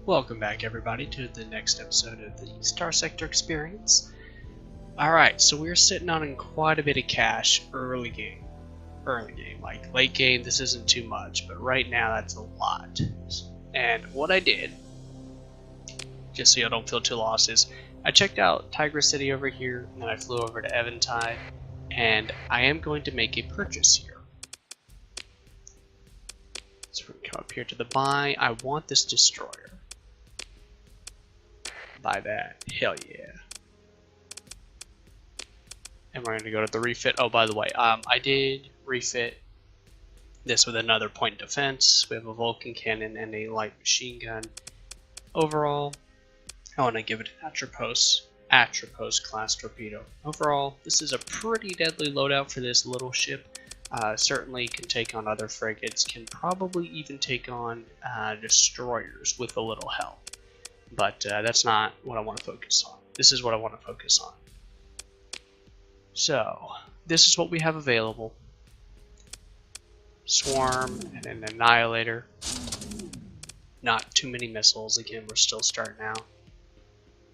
Welcome back everybody to the next episode of the Starsector experience. Alright, so we're sitting on quite a bit of cash early game. Like late game this isn't too much, but right now that's a lot. And what I did, just so you don't feel too lost, is I checked out Tiger City over here, and then I flew over to Eventide, and I am going to make a purchase here. So we're going to come up here to the buy. I want this destroyer. Buy that. Hell yeah. And we're going to go to the refit. Oh, by the way, I did refit this with another point defense. We have a Vulcan cannon and a light machine gun. Overall, I want to give it an Atropos class torpedo. Overall, this is a pretty deadly loadout for this little ship. Certainly can take on other frigates, can probably even take on destroyers with a little help. But that's not what I want to focus on. This is what I want to focus on. So, this is what we have available. Swarm and an Annihilator. Not too many missiles. Again, we're still starting out.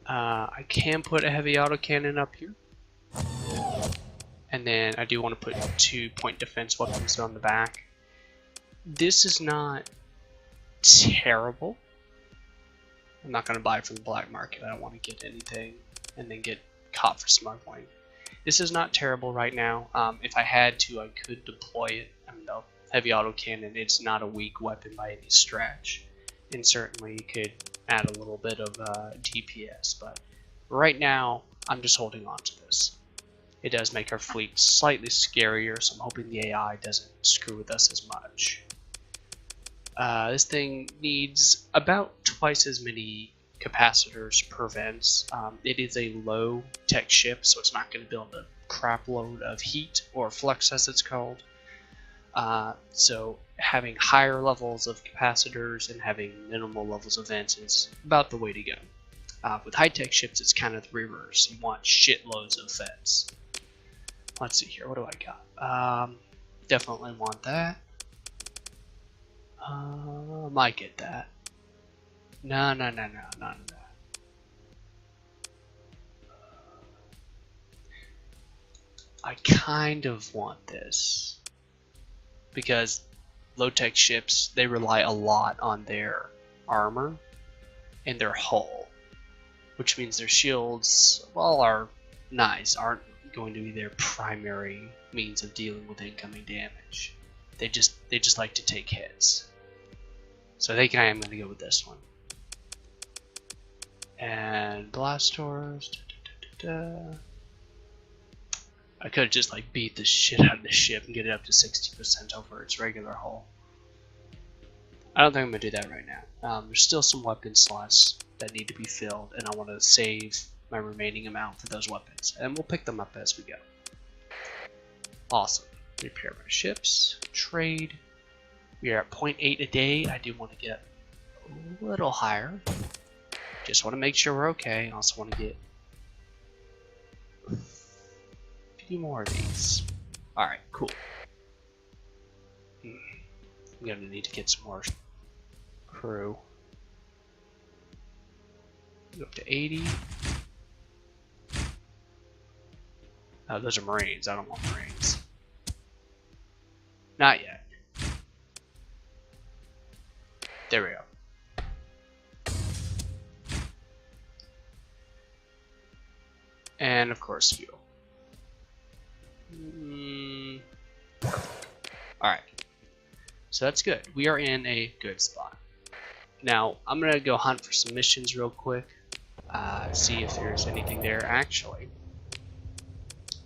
I can put a heavy autocannon up here. And then I do want to put 2 point defense weapons on the back. This is not terrible. I'm not going to buy from the black market. I don't want to get anything and then get caught for smuggling. This is not terrible right now. If I had to, I could deploy it. I mean, the heavy autocannon, it's not a weak weapon by any stretch. And certainly you could add a little bit of DPS. But right now, I'm just holding on to this. It does make our fleet slightly scarier, so I'm hoping the AI doesn't screw with us as much. This thing needs about twice as many capacitors per vents. It is a low tech ship, so it's not going to build a crap load of heat or flux as it's called. So having higher levels of capacitors and having minimal levels of vents is about the way to go. With high tech ships, it's kind of the reverse. You want shitloads of vents. Let's see here, what do I got? Definitely want that. Might get that. No, none of that. I kind of want this. Because low-tech ships, they rely a lot on their armor and their hull. Which means their shields, while are nice, aren't going to be their primary means of dealing with incoming damage. They just like to take hits. So I think I am going to go with this one. And blast doors. I could have just like beat the shit out of the ship and get it up to 60% over its regular hull. I don't think I'm going to do that right now. There's still some weapon slots that need to be filled, and I want to save my remaining amount for those weapons. And we'll pick them up as we go. Awesome. Repair my ships. Trade. We are at 0.8 a day. I do want to get a little higher. Just want to make sure we're okay. I also want to get a few more of these. Alright, cool. I'm going to need to get some more crew. Go up to 80. Oh, those are Marines. I don't want Marines. Not yet. There we go. And of course fuel. Perfect. Alright. So that's good. We are in a good spot. Now, I'm going to go hunt for some missions real quick. See if there's anything there. Actually,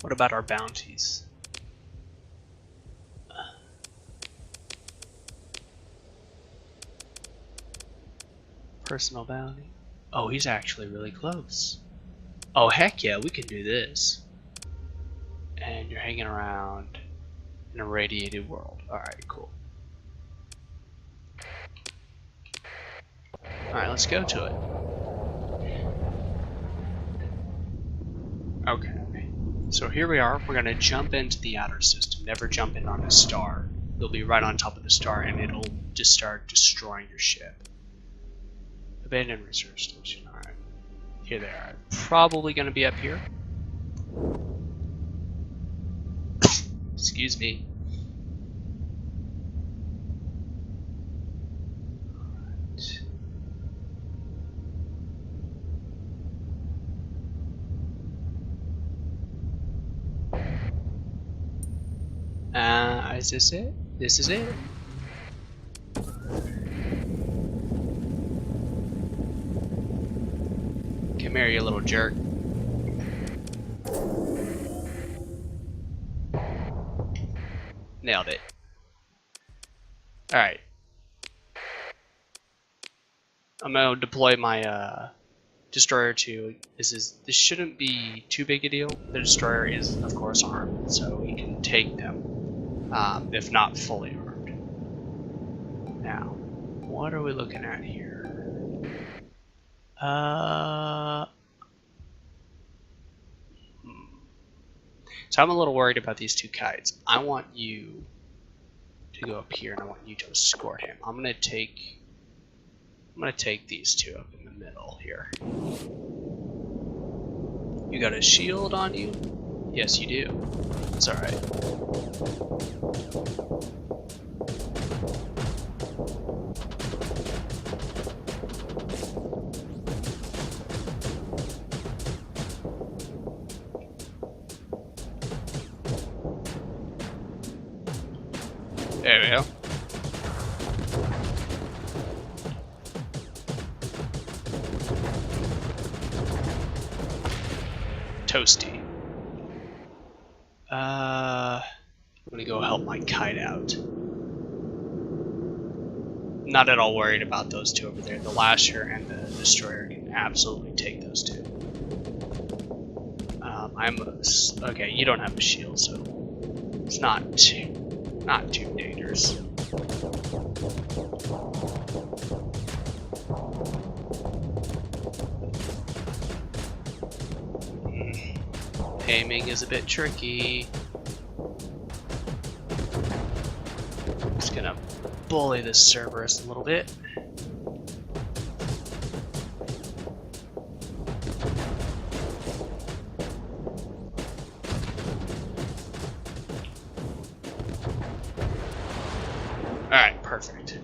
what about our bounties? Personal bounty. Oh, he's actually really close. Oh, heck yeah, we can do this. And you're hanging around in a radiated world. Alright, cool. Alright, let's go to it. Okay. So here we are. We're going to jump into the outer system. Never jump in on a star. You'll be right on top of the star and it'll just start destroying your ship. Abandoned research station. Alright. Here they are. Probably going to be up here. Excuse me. Is this it? This is it. Come here, you little jerk. Nailed it. Alright. I'm gonna deploy my destroyer to this shouldn't be too big a deal. The destroyer is of course armed, so we can take them. If not fully armed. Now, what are we looking at here? So I'm a little worried about these two kites. I want you to go up here, and I want you to escort him. I'm gonna take these two up in the middle here. You got a shield on you? Yes, you do. It's all right. There we go. Toasty. I'm gonna go help my kite out. Not at all worried about those two over there. The Lasher and the Destroyer can absolutely take those two. Okay, you don't have a shield, so it's not too dangerous. Aiming is a bit tricky. Just gonna bully this Cerberus a little bit. Alright, perfect.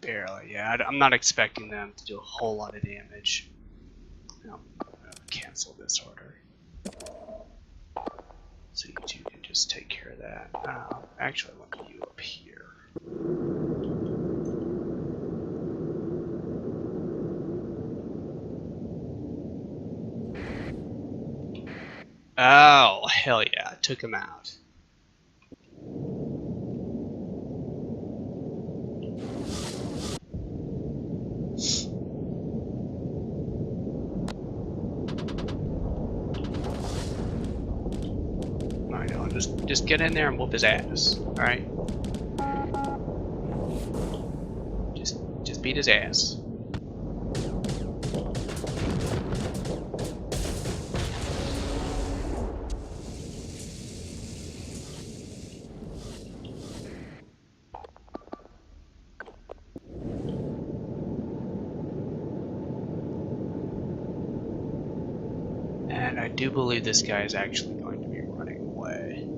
Barely, yeah. I'm not expecting them to do a whole lot of damage. No, I'm gonna cancel this order. So you two can just take care of that. Actually, I want you up here. Oh, hell yeah, took him out. I know, just get in there and whoop his ass, alright? Just beat his ass. And I do believe this guy is actually going to be running away.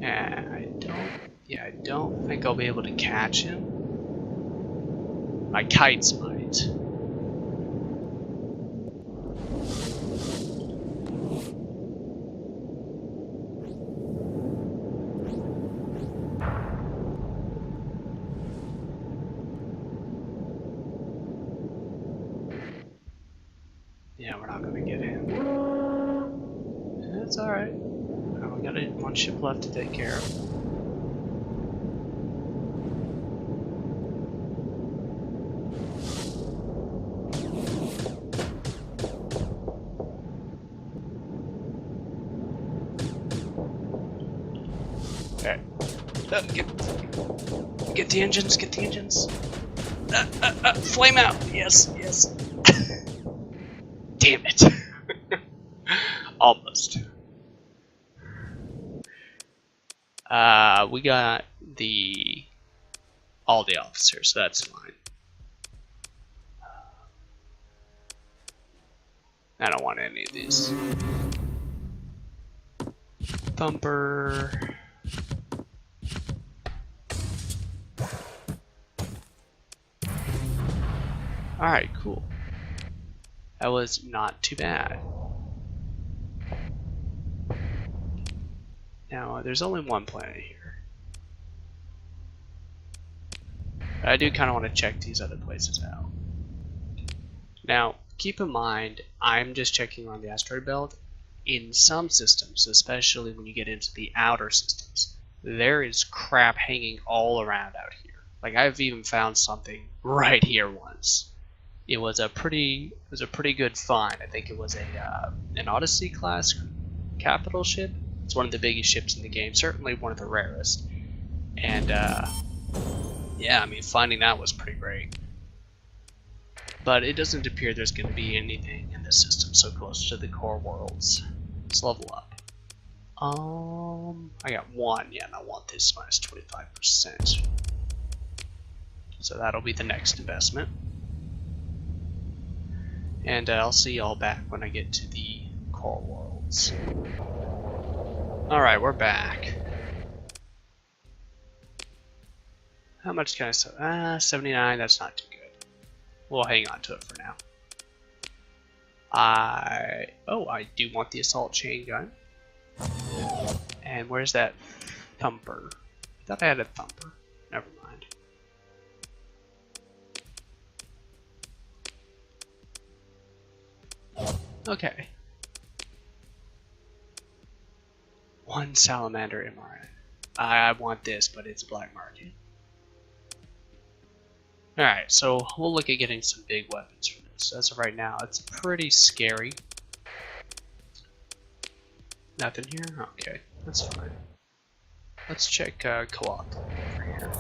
And I don't think I'll be able to catch him. My kites might. Yeah, we're not gonna get him. That's alright. We got one ship left to take care of. Okay. Get the engines, get the engines. Flame out! Yes, yes. Damn it. Almost. We got all the officers, so that's fine. I don't want any of these. Thumper. Alright, cool. That was not too bad. Now, there's only one planet here. But I do kind of want to check these other places out. Now, keep in mind, I'm just checking on the asteroid belt. In some systems, especially when you get into the outer systems, there is crap hanging all around out here. Like, I've even found something right here once. It was a pretty good find. I think it was an Odyssey class capital ship. It's one of the biggest ships in the game, certainly one of the rarest. And yeah, I mean, finding that was pretty great. But it doesn't appear there's going to be anything in this system so close to the core worlds. Let's level up. I got one. Yeah, and I want this minus 25%. So that'll be the next investment. And I'll see y'all back when I get to the core worlds. Alright, we're back. How much can I sell? 79, that's not too good. We'll hang on to it for now. I do want the assault chain gun. And where's that thumper? I thought I had a thumper. Never mind. Okay. One salamander MRN. I want this, but it's black market. Alright, so we'll look at getting some big weapons from this. As of right now, it's pretty scary. Nothing here? Okay, that's fine. Let's check co-op over here.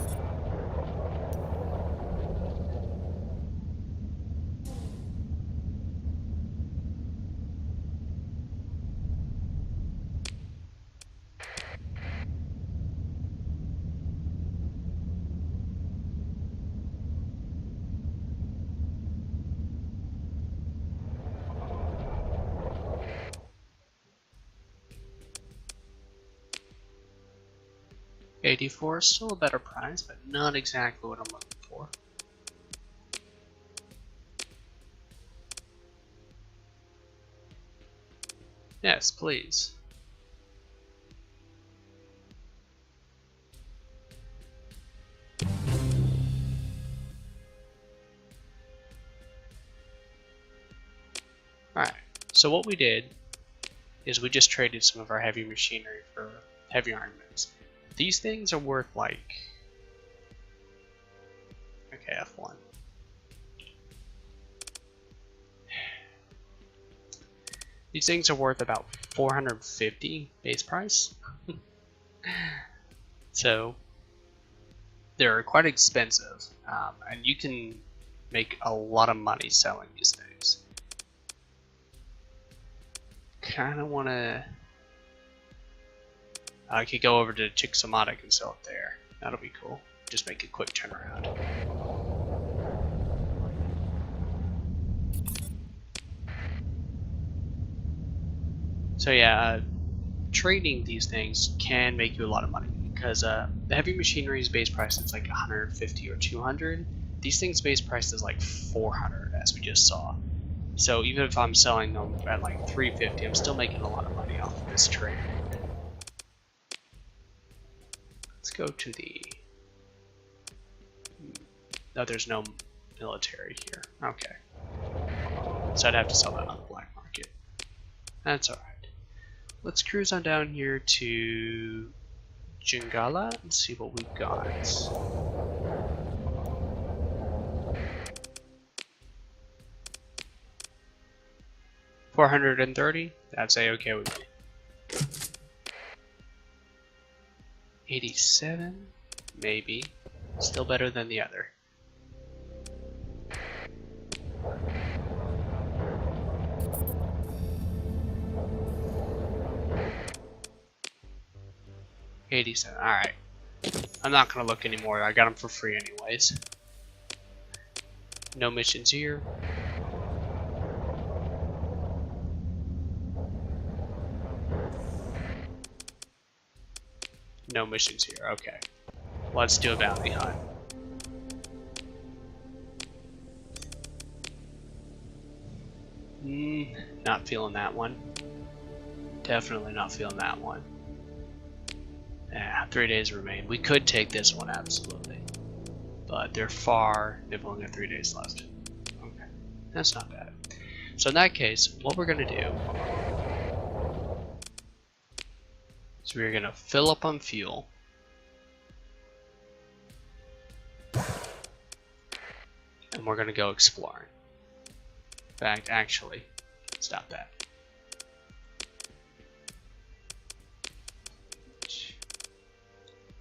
$84 is still a better price, but not exactly what I'm looking for. Yes, please. Alright, so what we did is we just traded some of our heavy machinery for heavy armaments. These things are worth like... Okay, F1. These things are worth about 450 base price. So they're quite expensive, and you can make a lot of money selling these things. Kind of want to... I could go over to Chicxomatic and sell it there. That'll be cool. Just make a quick turnaround. So yeah, trading these things can make you a lot of money because the heavy machinery's base price is like 150 or 200. These things' base price is like 400, as we just saw. So even if I'm selling them at like 350, I'm still making a lot of money off of this trade. Let's go to the... No, there's no military here. Okay. So I'd have to sell that on the black market. That's alright. Let's cruise on down here to Jingala and see what we've got. $430? That's a-okay with me. 87? Maybe. Still better than the other. 87. Alright. I'm not gonna look anymore. I got them for free anyways. No missions here. No missions here. Okay. Let's do a bounty hunt. Not feeling that one. Definitely not feeling that one. Yeah, 3 days remain. We could take this one, absolutely. But they're far. They've only got 3 days left. Okay. That's not bad. So in that case, what we're going to do is we're going to fill up on fuel. And we're going to go exploring. In fact, actually, stop that.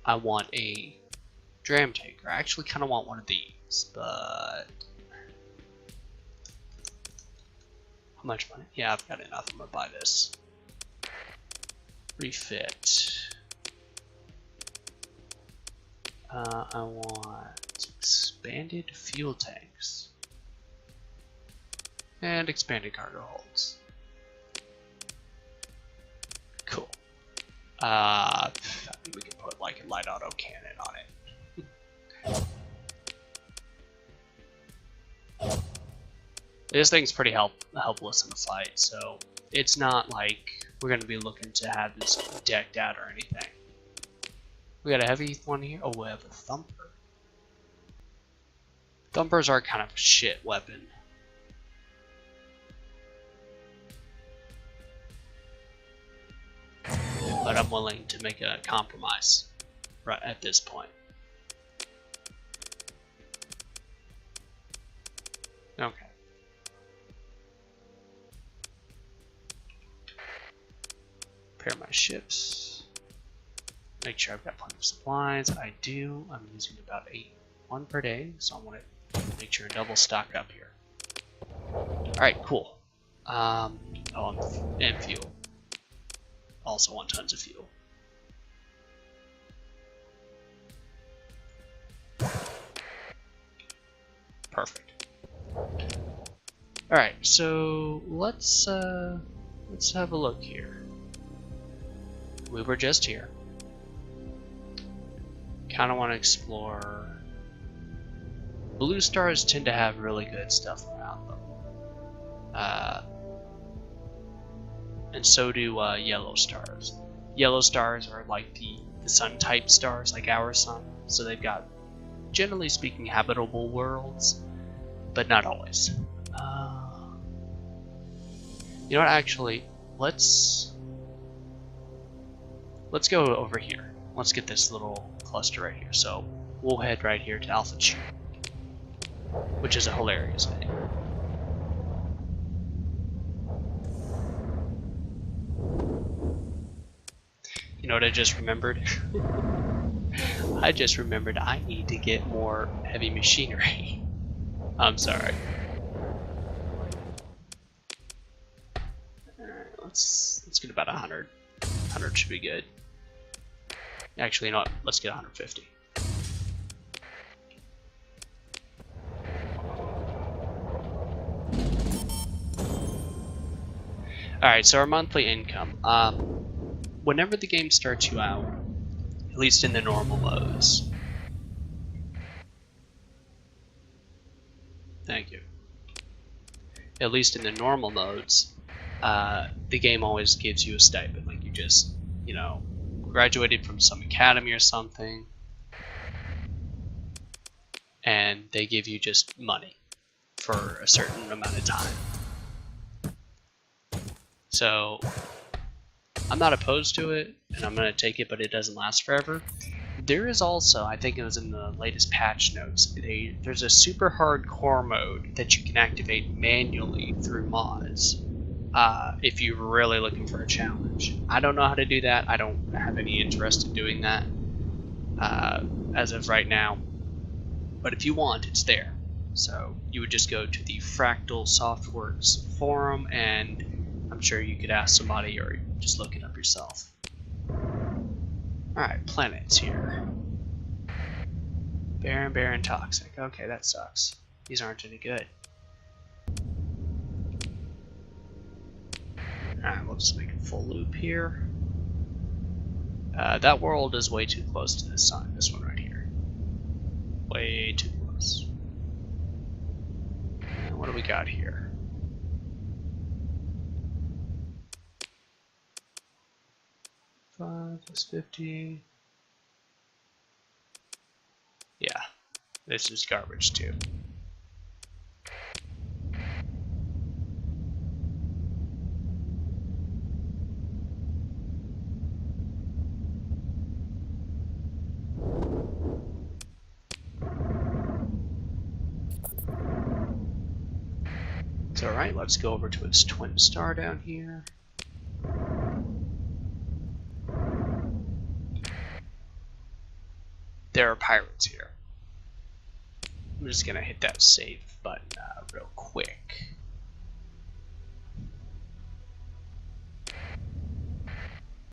I want a dram taker. I actually kind of want one of these, but how much money? Yeah, I've got enough. I'm gonna buy this. Refit. I want expanded fuel tanks and expanded cargo holds. Cool. I think we can put like a light auto cannon on it. This thing's pretty helpless in the fight, so it's not like we're going to be looking to have this decked out or anything. We got a heavy one here. Oh, we have a thumper. Thumpers are kind of a shit weapon. But I'm willing to make a compromise right at this point. Okay. Repair my ships. Make sure I've got plenty of supplies. I do. I'm using about 1 per day, so I want to make sure I double stock up here. Alright, cool. Oh, and fuel. Also want tons of fuel. Perfect. Alright, so let's have a look here. We were just here. Kinda wanna explore. Blue stars tend to have really good stuff around them. And so do yellow stars. Yellow stars are like the sun type stars, like our sun. So they've got, generally speaking, habitable worlds, but not always. You know what? Actually, let's go over here. Let's get this little cluster right here. So we'll head right here to Alpha Chu, which is a hilarious name. You know what I just remembered? I just remembered I need to get more heavy machinery. I'm sorry. Alright, let's get about 100. 100 should be good. Actually, you know what? Let's get 150. Alright, so our monthly income. Whenever the game starts you out, at least in the normal modes. Thank you. At least in the normal modes, the game always gives you a stipend. Like you just, you know, graduated from some academy or something, and they give you just money for a certain amount of time. So I'm not opposed to it, and I'm going to take it, but it doesn't last forever. There is also, I think it was in the latest patch notes, there's a super hardcore mode that you can activate manually through mods if you're really looking for a challenge. I don't know how to do that. I don't have any interest in doing that as of right now. But if you want, it's there. So you would just go to the Fractal Softworks forum, and I'm sure you could ask somebody or just look it up yourself. Alright, planets here. Barren, barren, toxic. Okay, that sucks. These aren't any good. Alright, we'll just make a full loop here. That world is way too close to the sun, this one right here. Way too close. And what do we got here? +50. Yeah, this is garbage too. It's alright, let's go over to its twin star down here. There are pirates here. I'm just gonna hit that save button real quick.